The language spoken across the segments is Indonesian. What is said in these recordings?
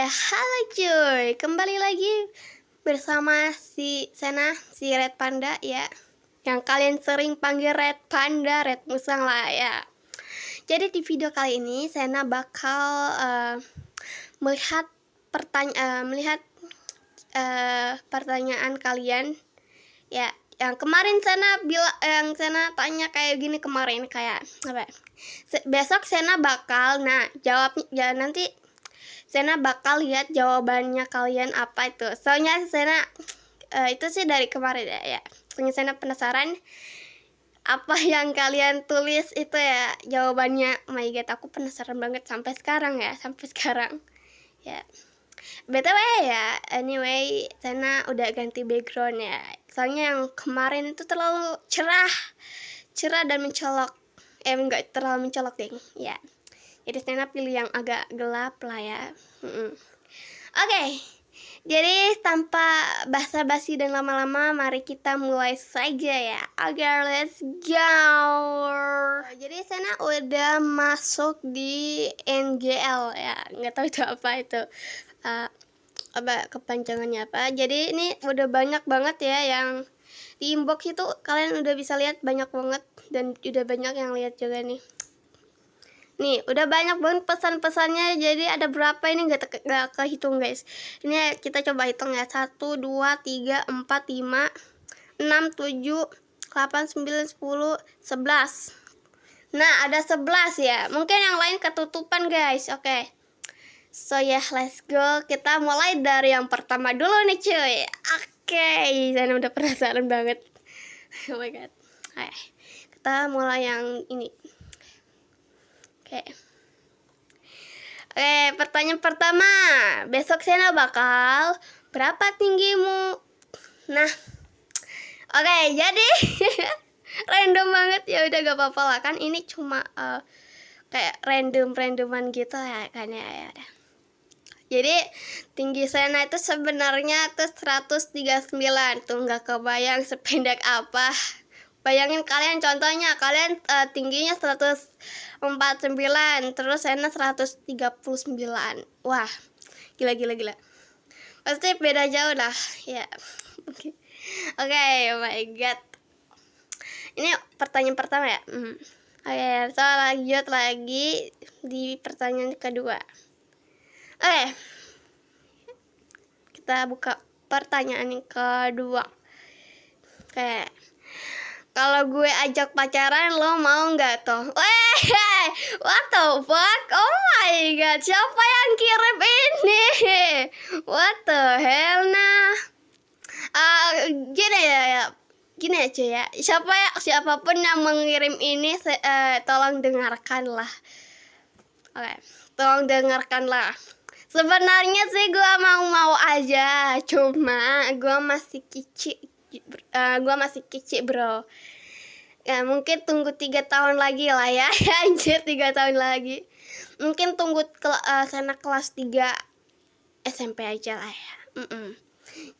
Halo cuy, kembali lagi bersama si Sena, si Red Panda ya. Yang kalian sering panggil Red Panda, Red Musang lah ya. Jadi di video kali ini Sena bakal melihat pertanyaan kalian ya. Yang kemarin yang Sena tanya kayak gini kemarin, kayak apa? Besok Sena bakal jawabnya nanti Sena bakal lihat jawabannya kalian apa itu. Soalnya Sena itu sih dari kemarin ya. Soalnya Sena penasaran apa yang kalian tulis itu ya jawabannya. Oh my god, aku penasaran banget sampai sekarang ya, ya. BTW ya, anyway, Sena udah ganti background ya. Soalnya yang kemarin itu terlalu cerah dan mencolok. Enggak terlalu mencolok deh, ya. Jadi Sena pilih yang agak gelap lah ya. Oke, jadi tanpa basa-basi dan lama-lama, mari kita mulai saja ya. Oke, let's go. Jadi Sena udah masuk di NGL ya. Nggak tahu itu apa itu. Apa kepanjangannya apa. Jadi ini udah banyak banget ya yang di inbox itu, kalian udah bisa lihat banyak banget. Dan udah banyak yang lihat juga nih. Nih, udah banyak banget pesan-pesannya. Jadi ada berapa ini nggak kehitung guys. Ini kita coba hitung ya. 1, 2, 3, 4, 5, 6, 7, 8, 9, 10, 11. Nah, ada 11 ya. Mungkin yang lain ketutupan guys. Oke. So ya, let's go. Kita mulai dari yang pertama dulu nih cuy. Oke, saya udah penasaran banget. Oh my god. Oke, kita mulai yang ini. Oke, pertanyaan pertama. Besok Sena bakal berapa tinggimu? Nah, oke, jadi random banget ya, udah gak apa-apa lah kan, ini cuma kayak randoman gitu ya kan ya. Jadi tinggi Sena itu sebenarnya tuh 139. Tuh nggak kebayang sependek apa. Bayangin kalian, contohnya kalian tingginya 149, terus Sena 139. Wah, gila. Pasti beda jauh lah, ya. Oke, oh my god. Ini pertanyaan pertama ya. Oke, so lanjut lagi di pertanyaan kedua. Oke, kita buka pertanyaan yang kedua. Oke. Kalau gue ajak pacaran, lo mau nggak toh? What the fuck? Oh my god, siapa yang kirim ini? What the hell nah? Gini ya cuy ya. Siapapun yang mengirim ini, tolong dengarkanlah. Oke, tolong dengarkanlah. Sebenarnya sih gue mau aja, cuma gue masih kicik bro. Ya mungkin tunggu 3 tahun lagi lah ya. Anjir, 3 tahun lagi. Mungkin tunggu Sena kelas 3 SMP aja lah ya.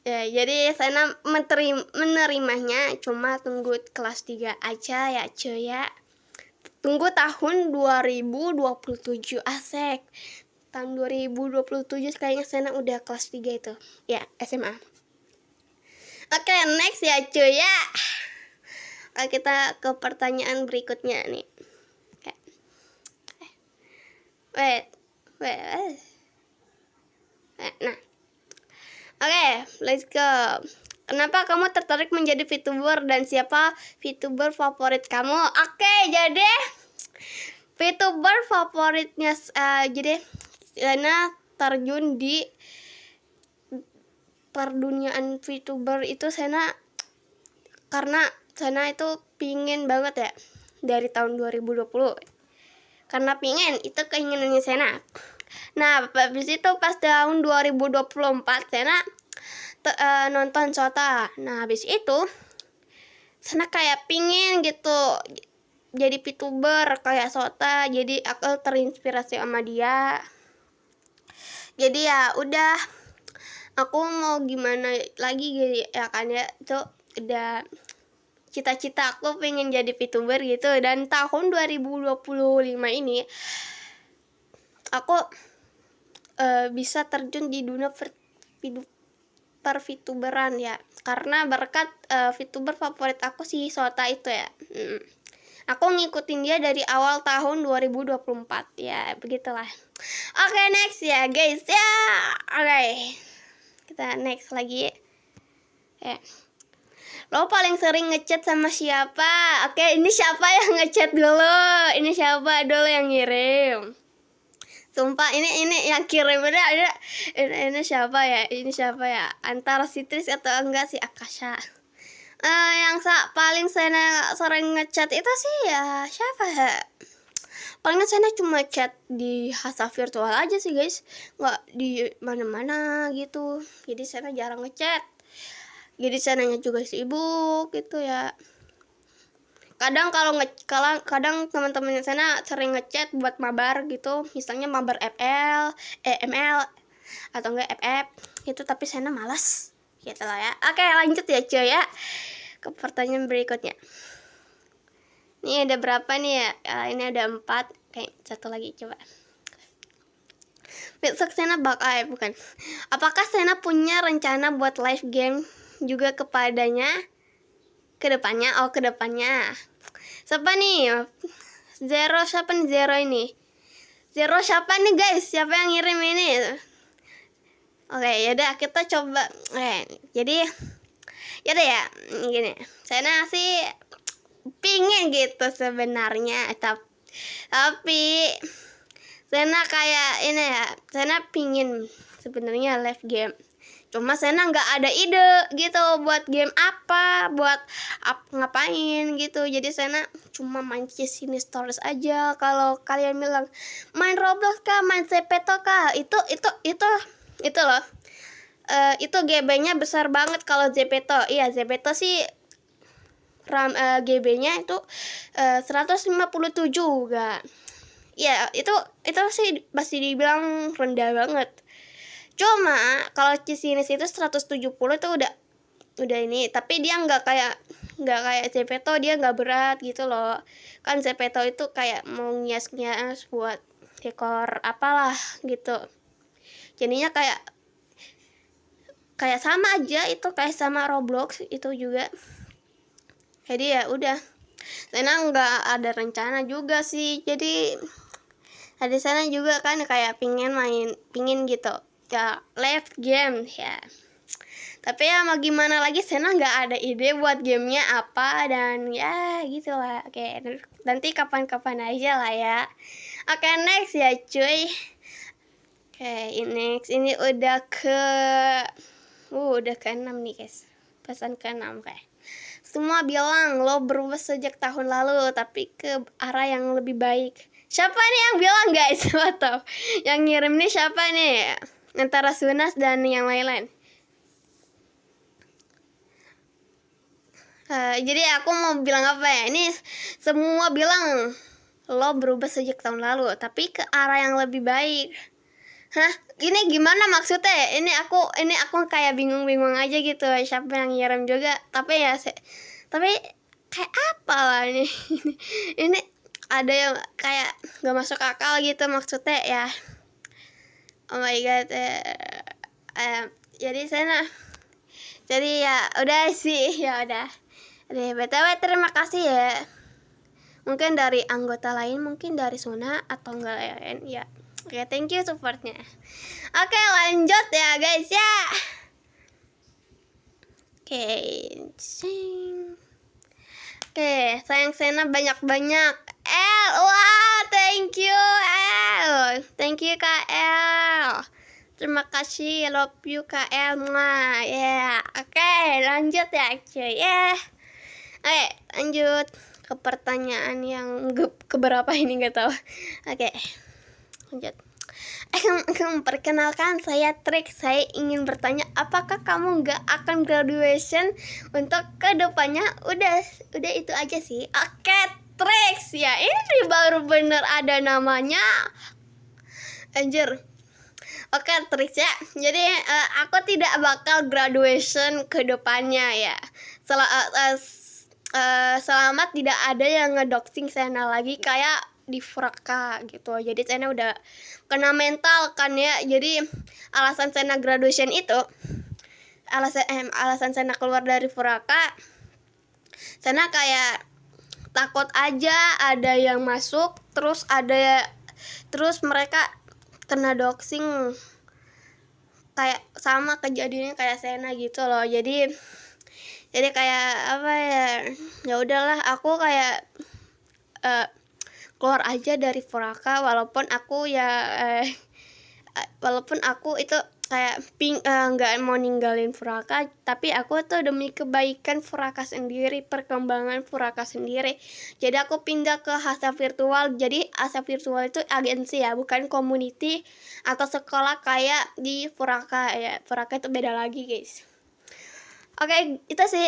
Ya, jadi Sena menerimanya cuma tunggu kelas 3 aja ya cuy ya. Tunggu tahun 2027 asik. Tahun 2027 kayaknya Sena udah kelas 3 itu. Ya, SMA. Oke, next ya cuy ya. Kita ke pertanyaan berikutnya nih. Wait. Nah. Oke, let's go. Kenapa kamu tertarik menjadi VTuber dan siapa VTuber favorit kamu? Oke, jadi VTuber favoritnya jadi Sena terjun di perduniaan VTuber itu karena Sena itu pingin banget ya dari tahun 2020. Karena pingin, itu keinginannya Sena. Nah, habis itu pas tahun 2024 Sena nonton Sota. Nah, habis itu Sena kayak pingin gitu jadi VTuber kayak Sota. Jadi aku terinspirasi sama dia. Jadi ya udah, aku mau gimana lagi gitu ya kan ya. Itu udah cita-cita aku pengen jadi VTuber gitu. Dan tahun 2025 ini aku bisa terjun di dunia per-VTuberan ya, karena berkat VTuber favorit aku si Sota itu ya. Aku ngikutin dia dari awal tahun 2024 ya, begitulah. Oke, next ya guys ya. Oke, kita next lagi ya. Lo paling sering ngechat sama siapa? Oke, ini siapa yang ngechat dulu? Ini siapa dulu yang ngirim? Sumpah ini yang kirim ada ini siapa ya? Ini siapa ya? Antara Sitris atau enggak si Akasha. Yang paling saya sering ngechat itu sih ya siapa ya? Palingan saya cuma chat di hasa virtual aja sih guys, nggak di mana-mana gitu. Jadi saya jarang ngechat. Jadi sananya juga sibuk gitu ya. Kadang kadang teman-teman sana sering ngechat buat mabar gitu, misalnya mabar ML atau enggak FF gitu, tapi sana malas gitu lah ya. Oke, lanjut ya cuy ya ke pertanyaan berikutnya. Ini ada berapa nih ya? Ini ada 4. Oke, satu lagi coba. Besok Sena bukan. Apakah Sena punya rencana buat live game juga kepadanya kedepannya? Oh, kedepannya. Siapa nih? Siapa nih Zero ini? Zero siapa nih guys? Siapa yang ngirim ini? Oke, yaudah kita coba. Jadi yaudah ya, gini. Sena sih pingin gitu sebenarnya, tapi Sena kayak ini ya, Sena pingin sebenarnya live game, cuma Sena nggak ada ide gitu buat game apa, buat ngapain gitu. Jadi Sena cuma main Sini Stories aja. Kalau kalian bilang main Roblox kah, main Zepeto kah, itu loh, itu GB-nya besar banget kalau Zepeto. Iya, Zepeto sih RAM GB-nya itu 157 kan. Ya, itu sih masih dibilang rendah banget. Cuma kalau Cisinis itu 170 itu udah ini, tapi dia nggak kayak Zepeto, dia nggak berat gitu loh. Kan Zepeto itu kayak mau ngias-ngias buat dekor apalah gitu. Jadinya kayak sama aja, itu kayak sama Roblox itu juga. Jadi ya udah, Sena nggak ada rencana juga sih. Jadi di sana juga kan kayak pingin gitu ya live game ya. Tapi ya mau gimana lagi, Sena nggak ada ide buat gamenya apa, dan ya gitulah. Oke, nanti kapan-kapan aja lah ya. Oke, next ya cuy. Oke, next ini udah ke 6 nih guys. Pesan ke 6 kayak. Semua bilang lo berubah sejak tahun lalu, tapi ke arah yang lebih baik. Siapa nih yang bilang guys? Atau yang ngirim nih siapa nih? Antara Sunas dan yang lain-lain. Jadi aku mau bilang apa ya? Ini semua bilang lo berubah sejak tahun lalu, tapi ke arah yang lebih baik. Hah? Ini gimana maksudnya? Ini aku kayak bingung aja gitu. Siapa yang ngirim juga? Tapi kayak apa lah ini? Ini ada yang kayak gak masuk akal gitu maksudnya ya. Oh my god. Jadi ya udah sih, ya udah. BTW terima kasih ya. Mungkin dari anggota lain, mungkin dari Suna atau enggak lain ya. Oke, thank you supportnya. Oke, lanjut ya guys ya. Oke, sayang Sena banyak-banyak. Wah, thank you thank you Kak El. Terima kasih, love you Kak El. Oke, lanjut ya cuy ya. Oke, lanjut ke pertanyaan yang keberapa ini nggak tahu. Oke, lanjut. Perkenalkan, saya Trik. Saya ingin bertanya, apakah kamu nggak akan graduation untuk kedepannya? Udah itu aja sih. Oke, Trik ya. Ini baru bener ada namanya. Anjir. Oke, Trik ya. Jadi aku tidak bakal graduation kedepannya ya. Selamat tidak ada yang ngedoxing Sena lagi kayak di Furaka gitu. Jadi Sena udah kena mental kan ya. Jadi alasan Sena graduation itu, alasan Sena keluar dari Furaka, Sena kayak takut aja ada yang masuk, terus mereka kena doxing, kayak sama kejadiannya kayak Sena gitu loh. Jadi kayak apa ya, ya udahlah aku kayak keluar aja dari Furaka, walaupun aku itu kayak nggak mau ninggalin Furaka, tapi aku tuh demi kebaikan Furaka sendiri, perkembangan Furaka sendiri. Jadi aku pindah ke Hasa Virtual. Jadi Hasa Virtual itu agensi ya, bukan community atau sekolah kayak di Furaka ya. Furaka itu beda lagi guys. Oke, itu sih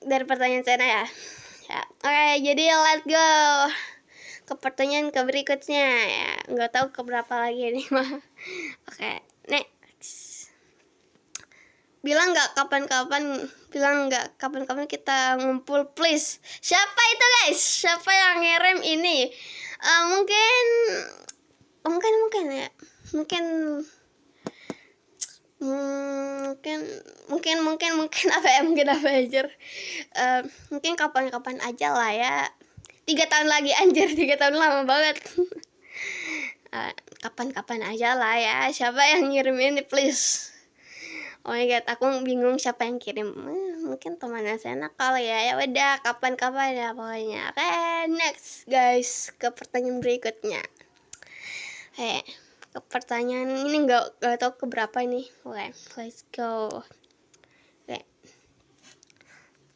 dari pertanyaan Sena ya. Oke, jadi let's go ke pertanyaan berikutnya ya. Nggak tahu keberapa lagi nih mah. Oke, next. Bilang nggak kapan-kapan kita ngumpul please. Siapa itu guys? Siapa yang ngirim ini? Mungkin ya. Mungkin apa ya, mungkin kapan-kapan aja lah ya. 3 tahun lagi, anjir, 3 tahun lama banget. Kapan-kapan aja lah ya. Siapa yang ngirim ini please? Oh my god, aku bingung siapa yang kirim. Mungkin temannya Sena kali ya. Ya udah, kapan-kapan ya pokoknya. Oke, next guys, ke pertanyaan berikutnya. Ke pertanyaan ini nggak tahu keberapa nih. Oke, let's go. Oke.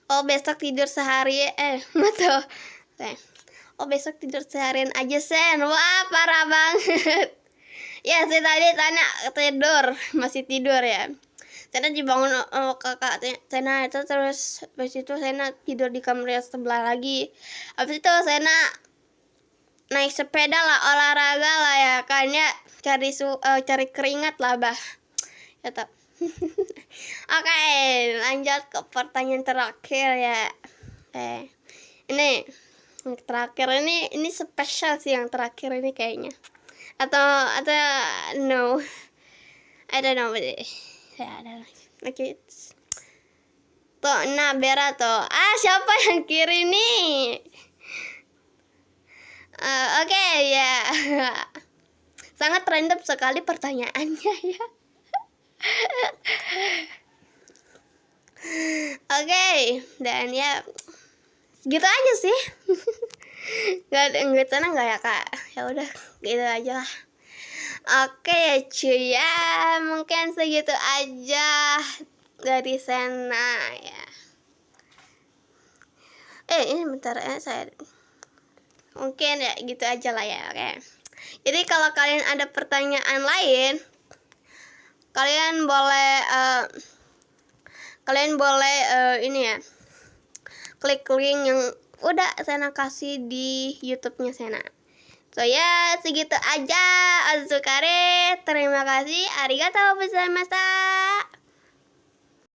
Oh, besok tidur sehari nggak tahu. Oke. Oh, besok tidur seharian aja Sen. Wah, parah banget. Ya, saya tadi tanya tidur, masih tidur ya. Sena dibangun kakak Sena itu, terus habis itu Sena tidur di kamar yang sebelah lagi. Habis itu Sena naik sepeda lah, olahraga lah ya kan ya, cari keringat lah bah. Ya tak. Oke, lanjut ke pertanyaan terakhir ya. Ini yang terakhir ini spesial sih, yang terakhir ini kayaknya. Atau no. I don't know. Ya, ada lagi. Oke. Tuh, nah Bera tuh. Siapa yang kirim nih? Oke, ya. Sangat random sekali pertanyaannya ya. Oke, dan ya gitu aja sih. Nggak tenang nggak ya kak? Ya udah, gitu aja lah. Oke ya cuy ya, mungkin segitu aja dari Sena ya. Ini bentar saya mungkin ya gitu aja lah ya. Oke. Jadi kalau kalian ada pertanyaan lain, kalian boleh ini ya, klik link yang udah Sena kasih di YouTube-nya Sena. So ya, segitu aja. Azukare, terima kasih. Arigatou gozaimashita.